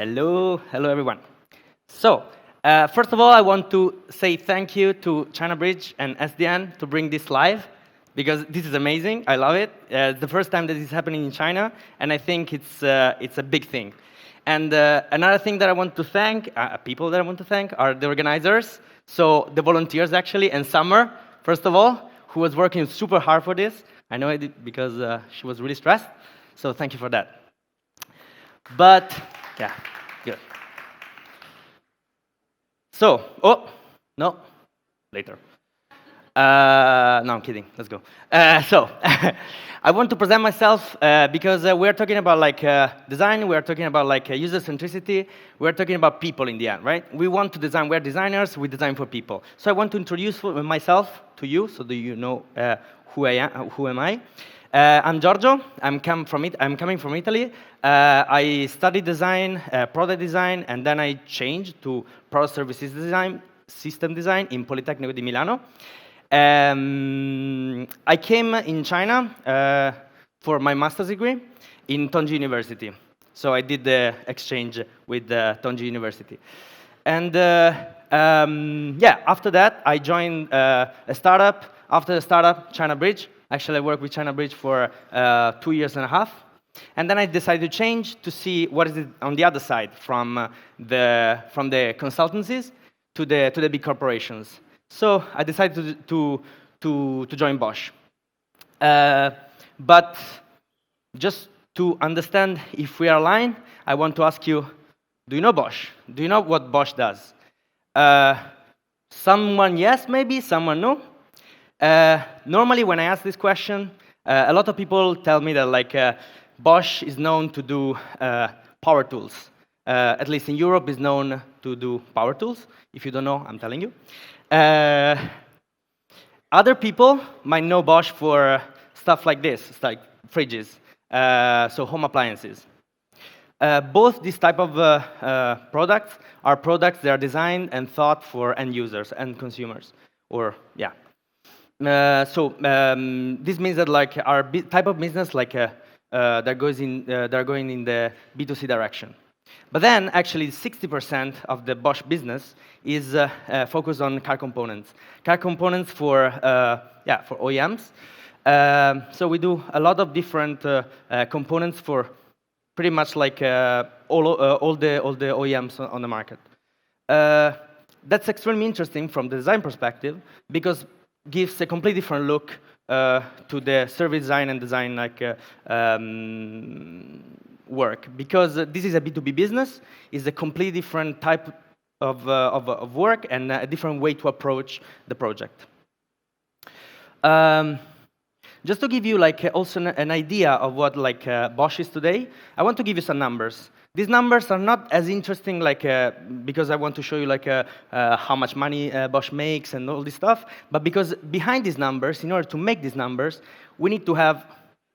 Hello everyone. So, first of all, I want to say thank you to China Bridge and SDN to bring this live, because this is amazing. I love it. It's the first time that this is happening in China, and I think it's a big thing. And another thing that I want to thank, people that I want to thank, are the organizers, so the volunteers actually, and Summer, first of all, who was working super hard for this. I know I did because she was really stressed, so thank you for that. But, yeah, good. So, no, later. No, I'm kidding. Let's go. So, I want to present myself because we're talking about design. We're talking about user centricity. We're talking about people in the end, right? We want to design. We're designers. We design for people. So I want to introduce myself to you, so that you know who I am. Who am I? I'm Giorgio. I'm coming from Italy. I studied design, product design, and then I changed to product services design, system design in Politecnico di Milano. I came in China for my master's degree in Tongji University. So I did the exchange with Tongji University. And yeah, after that, I joined a startup. After the startup, China Bridge. Actually, I worked with China Bridge for 2 years and a half. And then I decided to change to see what is it on the other side, from the consultancies to the big corporations. So I decided to join Bosch. But just to understand if we are aligned, I want to ask you, do you know Bosch? Do you know what Bosch does? Someone yes, maybe, someone no. Normally, when I ask this question, a lot of people tell me that Bosch is known to do power tools. At least in Europe, is known to do power tools. If you don't know, I'm telling you. Other people might know Bosch for stuff like this, it's like fridges, so home appliances. Both these type of products are products that are designed and thought for end users and consumers, or yeah. This means that our type of business they're going in the B2C direction. But then actually 60% of the Bosch business is focused on car components. Car components for OEMs. So we do a lot of different components for pretty much all the OEMs on the market. That's extremely interesting from the design perspective, because gives a completely different look to the service design and design work. Because this is a B2B business, it's a completely different type of work and a different way to approach the project. Just to give you also an idea of what Bosch is today, I want to give you some numbers. These numbers are not as interesting because I want to show you how much money Bosch makes and all this stuff, but because behind these numbers, in order to make these numbers, we need to have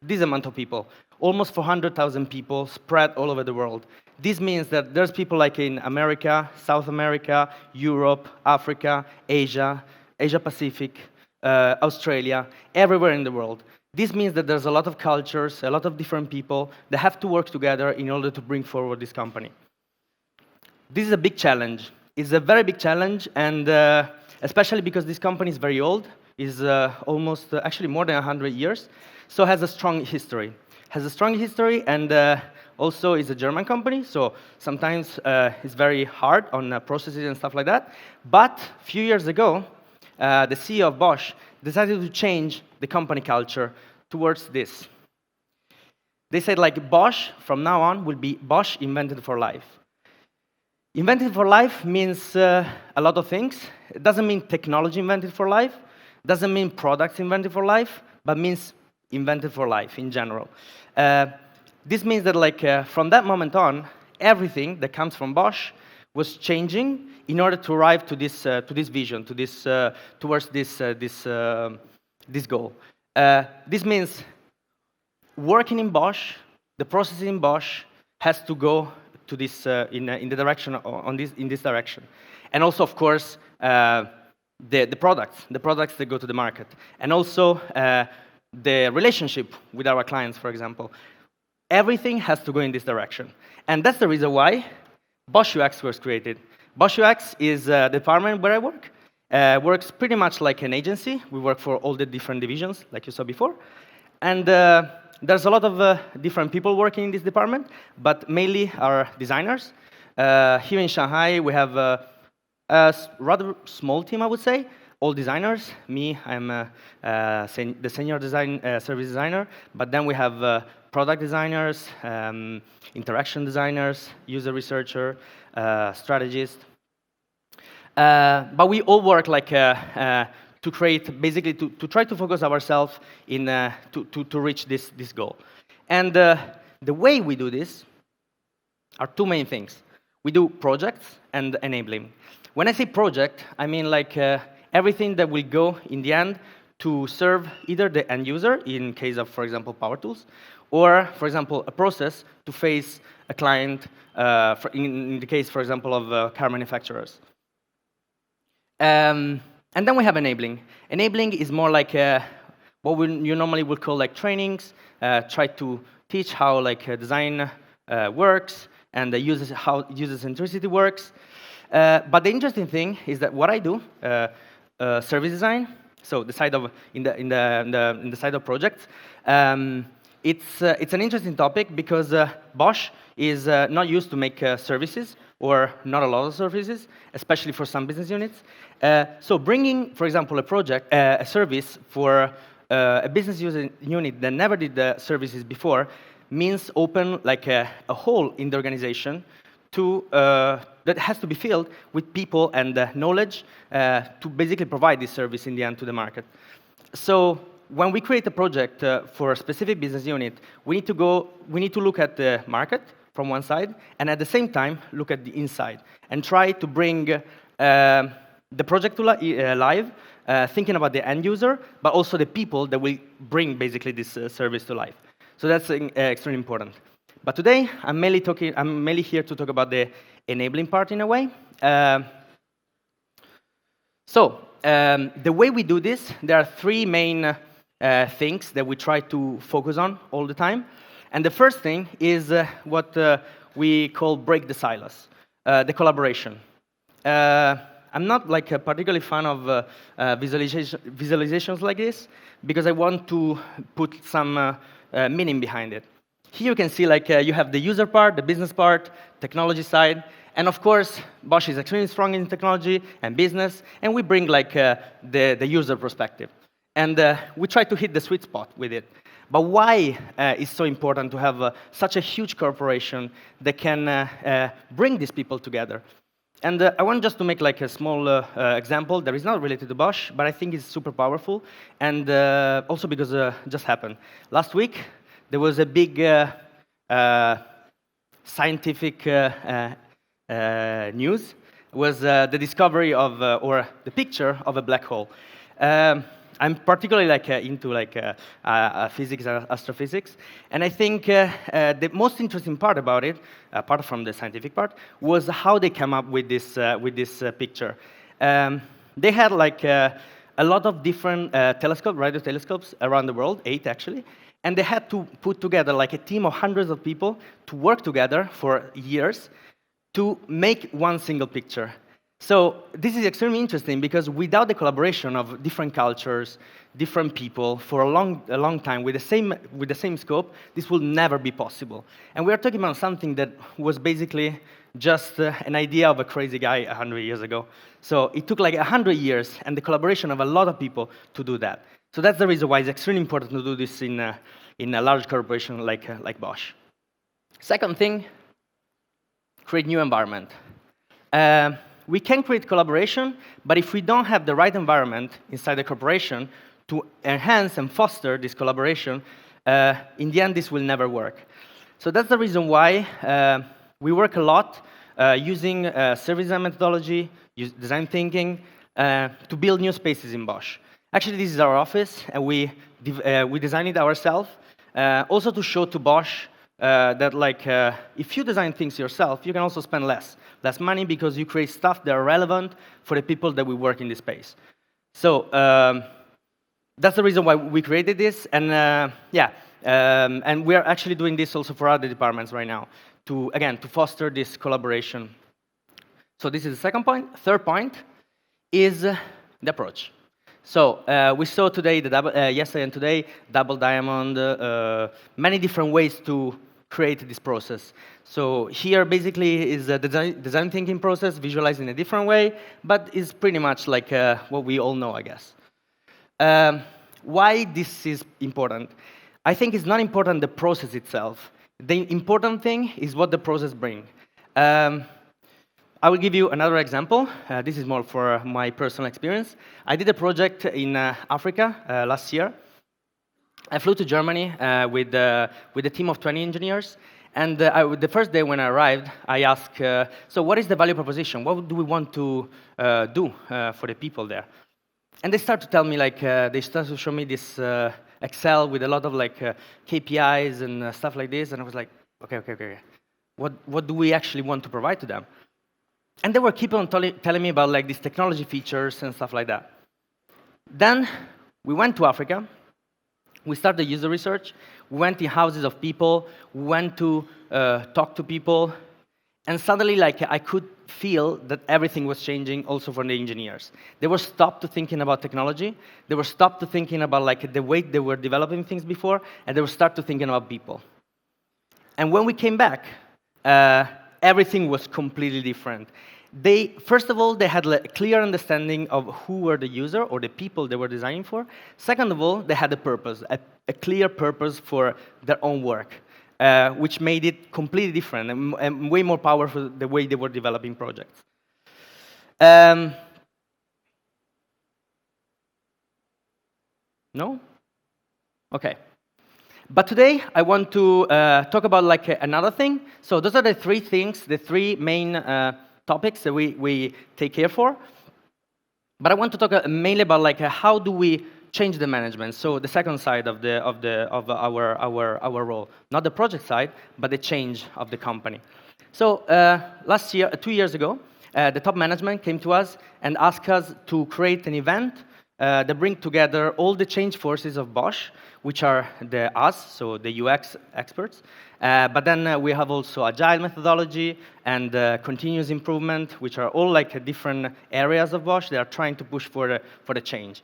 this amount of people, almost 400,000 people spread all over the world. This means that there's people in America, South America, Europe, Africa, Asia, Asia Pacific, Australia, everywhere in the world. This means that there's a lot of cultures, a lot of different people that have to work together in order to bring forward this company. This is a big challenge. It's a very big challenge, and especially because this company is very old, is almost, actually more than 100 years, so has a strong history. And also is a German company, so sometimes it's very hard on processes and stuff like that. But a few years ago, the CEO of Bosch decided to change the company culture towards this. They said Bosch, from now on, will be Bosch invented for life. Invented for life means a lot of things. It doesn't mean technology invented for life, doesn't mean products invented for life, but means invented for life in general. This means that from that moment on, everything that comes from Bosch was changing in order to arrive to this vision, towards this goal. This means working in Bosch, the process in Bosch has to go to this in the direction in this direction, and also of course the products that go to the market, and also the relationship with our clients, for example. Everything has to go in this direction, and that's the reason why Bosch UX was created. Bosch UX is the department where I work. Works pretty much like an agency. We work for all the different divisions, like you saw before. And there's a lot of different people working in this department, but mainly are designers. Here in Shanghai, we have a rather small team, I would say, all designers. Me, I'm the senior service designer, but then we have product designers, interaction designers, user researcher, strategist. But we all work like to create, basically, to try to focus ourselves in to reach this goal. And the way we do this are two main things. We do projects and enabling. When I say project, I mean like everything that will go in the end to serve either the end user, in case of, for example, power tools, or, for example, a process to face a client, in the case, for example, of car manufacturers. And then we have enabling. Enabling is more like what you normally would call like trainings, try to teach how like design works, and how user centricity works. But the interesting thing is that what I do, service design, so the side of in the side of projects, it's an interesting topic because Bosch is not used to make services, or not a lot of services, especially for some business units. So bringing, for example, a service for a business unit that never did the services before means open like a hole in the organization that has to be filled with people and knowledge to basically provide this service in the end to the market. So when we create a project for a specific business unit, we need to look at the market from one side, and at the same time look at the inside and try to bring the project to live, thinking about the end user, but also the people that will bring basically this service to life. So that's extremely important. But today, I'm mainly here to talk about the enabling part in a way. The way we do this, there are three main things that we try to focus on all the time. And the first thing is what we call break the silos, the collaboration. I'm not like a particularly fan of visualizations like this, because I want to put some meaning behind it. Here you can see like you have the user part, the business part, technology side, and of course, Bosch is extremely strong in technology and business, and we bring like the user perspective. And we try to hit the sweet spot with it. But why is so important to have such a huge corporation that can bring these people together? And I want just to make like a small example that is not related to Bosch, but I think it's super powerful, and also because it just happened. Last week, there was a big scientific news. It was the discovery of, or the picture of a black hole. I'm particularly like into like physics and astrophysics, and I think the most interesting part about it, apart from the scientific part, was how they came up with this picture. They had like a lot of different radio telescopes around the world, 8 actually, and they had to put together like a team of hundreds of people to work together for years to make one single picture. So this is extremely interesting because without the collaboration of different cultures, different people for a long time with the same scope, this will never be possible. And we are talking about something that was basically just an idea of a crazy guy 100 years ago. So it took like 100 years and the collaboration of a lot of people to do that. So that's the reason why it's extremely important to do this in a large corporation like Bosch. Second thing, create new environment. We can create collaboration, but if we don't have the right environment inside the corporation to enhance and foster this collaboration, in the end, this will never work. So that's the reason why we work a lot using service design methodology, design thinking, to build new spaces in Bosch. Actually, this is our office, and we designed it ourselves, also to show to Bosch that like if you design things yourself, you can also spend less money because you create stuff that are relevant for the people that we work in this space. So that's the reason why we created this, and and we are actually doing this also for other departments right now again, to foster this collaboration. So this is the second point. Third point is the approach. So we saw today, yesterday and today, double diamond, many different ways to create this process. So here basically is the design thinking process, visualized in a different way, but is pretty much like what we all know, I guess. Why this is important? I think it's not important the process itself. The important thing is what the process brings. I will give you another example. This is more for my personal experience. I did a project in Africa last year. I flew to Germany with a team of 20 engineers. And the first day when I arrived, I asked, so what is the value proposition? What do we want to do for the people there? And they start to tell me, like, they start to show me this Excel with a lot of like KPIs and stuff like this. And I was like, okay. What do we actually want to provide to them? And they were keep on telling me about like these technology features and stuff like that. Then we went to Africa. We started user research. We went in houses of people. We went to talk to people. And suddenly, like, I could feel that everything was changing also for the engineers. They were stopped to thinking about technology. They were stopped to thinking about like the way they were developing things before. And they were start to thinking about people. And when we came back, everything was completely different. First of all, they had a clear understanding of who were the user or the people they were designing for. Second of all, they had a purpose, a clear purpose for their own work, which made it completely different and way more powerful the way they were developing projects. No? Okay. But today, I want to talk about like another thing. So those are the three things, the three main topics that we take care for. But I want to talk mainly about like how do we change the management. So the second side of our role, not the project side, but the change of the company. So last year, 2 years ago, the top management came to us and asked us to create an event that bring together all the change forces of Bosch, which are us, so the UX experts. But then we have also agile methodology and continuous improvement, which are all like different areas of Bosch. They are trying to push for the change.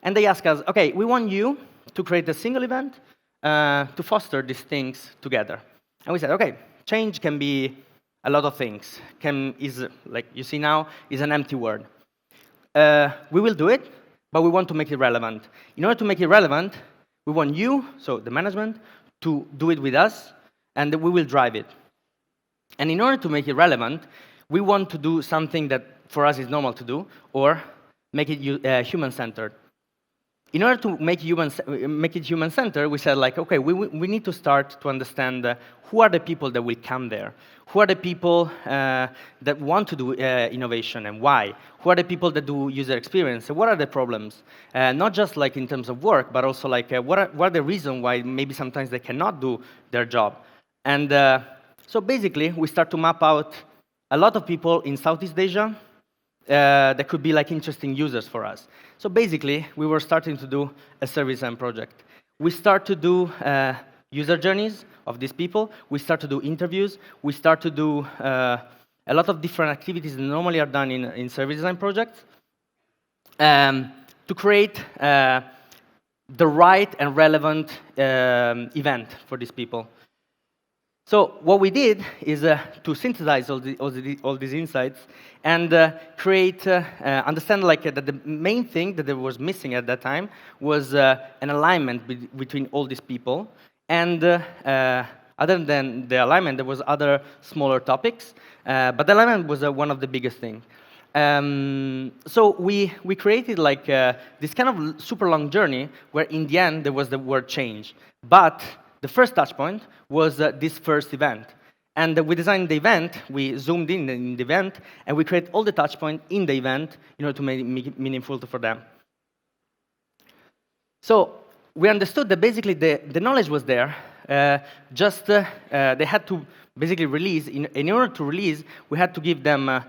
And they ask us, okay, we want you to create a single event to foster these things together. And we said, okay, change can be a lot of things. Like you see now, is an empty word. We will do it, but we want to make it relevant. In order to make it relevant, we want you, so the management, to do it with us, and we will drive it. And in order to make it relevant, we want to do something that for us is normal to do, or make it human-centered. In order to make it human-centered, we said, like, okay, we need to start to understand who are the people that will come there. Who are the people that want to do innovation and why? Who are the people that do user experience? And what are the problems? Not just like in terms of work, but also like what are the reasons why maybe sometimes they cannot do their job? And so basically, we start to map out a lot of people in Southeast Asia that could be like interesting users for us. So basically, we were starting to do a service design project. We start to do user journeys of these people. We start to do interviews. We start to do a lot of different activities that normally are done in service design projects to create the right and relevant event for these people. So what we did is to synthesize all these insights and understand like that the main thing that was missing at that time was an alignment between all these people. And other than the alignment, there was other smaller topics, but the alignment was one of the biggest things. So we created like this kind of super long journey where in the end there was the word change. But the first touch point was this first event. And we designed the event, we zoomed in the event, and we create all the touch points in the event in order to make it meaningful for them. So we understood that basically the knowledge was there, they had to basically release. In order to release, we had to give them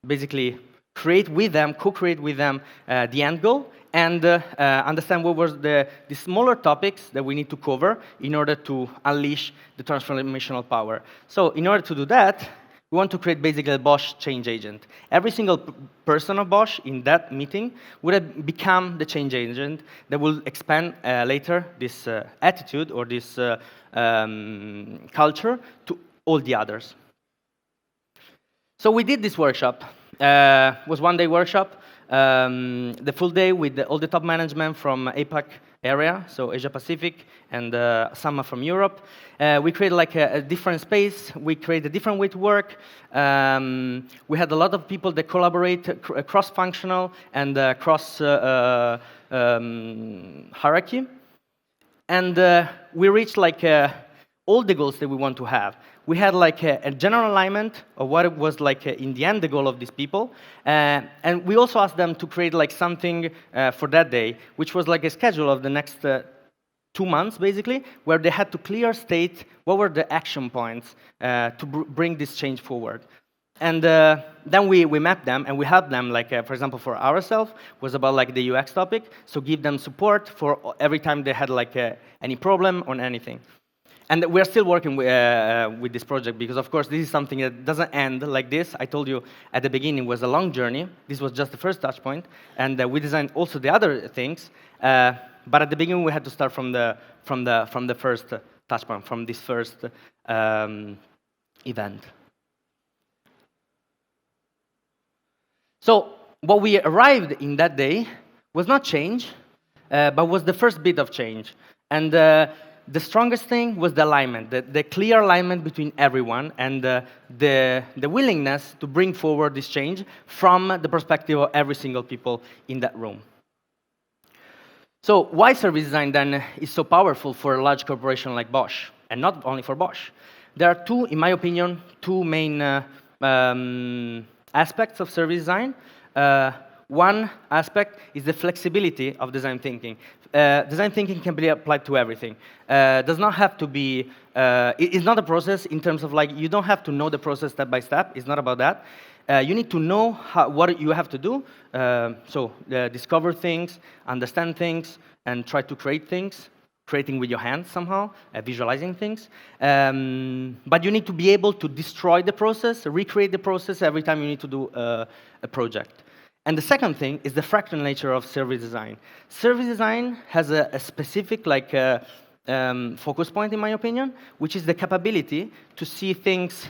basically create with them, co-create with them the end goal, and understand what were the smaller topics that we need to cover in order to unleash the transformational power. So in order to do that, we want to create basically a Bosch change agent. Every single person of Bosch in that meeting would have become the change agent that will expand later this attitude or this culture to all the others. So we did this workshop. It was one-day workshop, the full day with all the top management from APAC area, so Asia Pacific, and some from Europe. We created like a different space. We created a different way to work. We had a lot of people that collaborate cross-functional and cross hierarchy. And we reached like all the goals that we want to have. We had like a general alignment of what it was like in the end the goal of these people, and we also asked them to create like something for that day, which was like a schedule of the next 2 months basically, where they had to clear state what were the action points to bring this change forward. And then we mapped them and we helped them, like for example for ourselves was about like the UX topic, so give them support for every time they had like any problem on anything. And we're still working with this project because, of course, this is something that doesn't end like this. I told you at the beginning it was a long journey. This was just the first touch point, and we designed also the other things. But at the beginning, we had to start from the first touch point, from this first event. So what we arrived in that day was not change, but was the first bit of change. And the strongest thing was the alignment, the clear alignment between everyone, and the willingness to bring forward this change from the perspective of every single people in that room. So why service design then is so powerful for a large corporation like Bosch, and not only for Bosch? There are two, in my opinion, two main aspects of service design. One aspect is the flexibility of design thinking. Design thinking can be applied to everything. Does not have to be, it's not a process in terms of like, you don't have to know the process step by step. It's not about that. You need to know what you have to do. Discover things, understand things, and try to create things. Creating with your hands somehow, visualizing things. But you need to be able to destroy the process, recreate the process every time you need to do a project. And the second thing is the fractal nature of service design. Service design has a specific like focus point, in my opinion, which is the capability to see things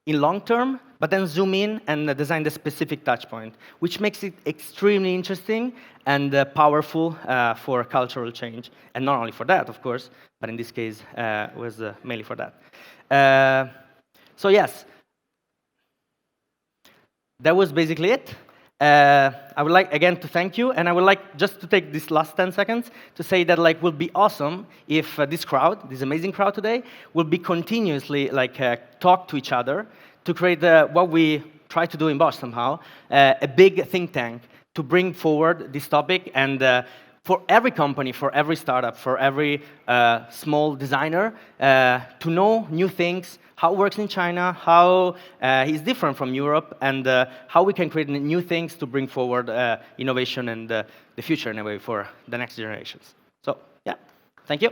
in long term, but then zoom in and design the specific touch point, which makes it extremely interesting and powerful for cultural change. And not only for that, of course, but in this case, was mainly for that. So yes, that was basically it. I would like, again, to thank you, and I would like just to take this last 10 seconds to say that like would be awesome if this crowd, this amazing crowd today, will be continuously like talk to each other to create what we try to do in Bosch somehow, a big think tank to bring forward this topic, and for every company, for every startup, for every small designer, to know new things, how it works in China, how it's different from Europe, and how we can create new things to bring forward innovation and the future in a way for the next generations. So, yeah, thank you.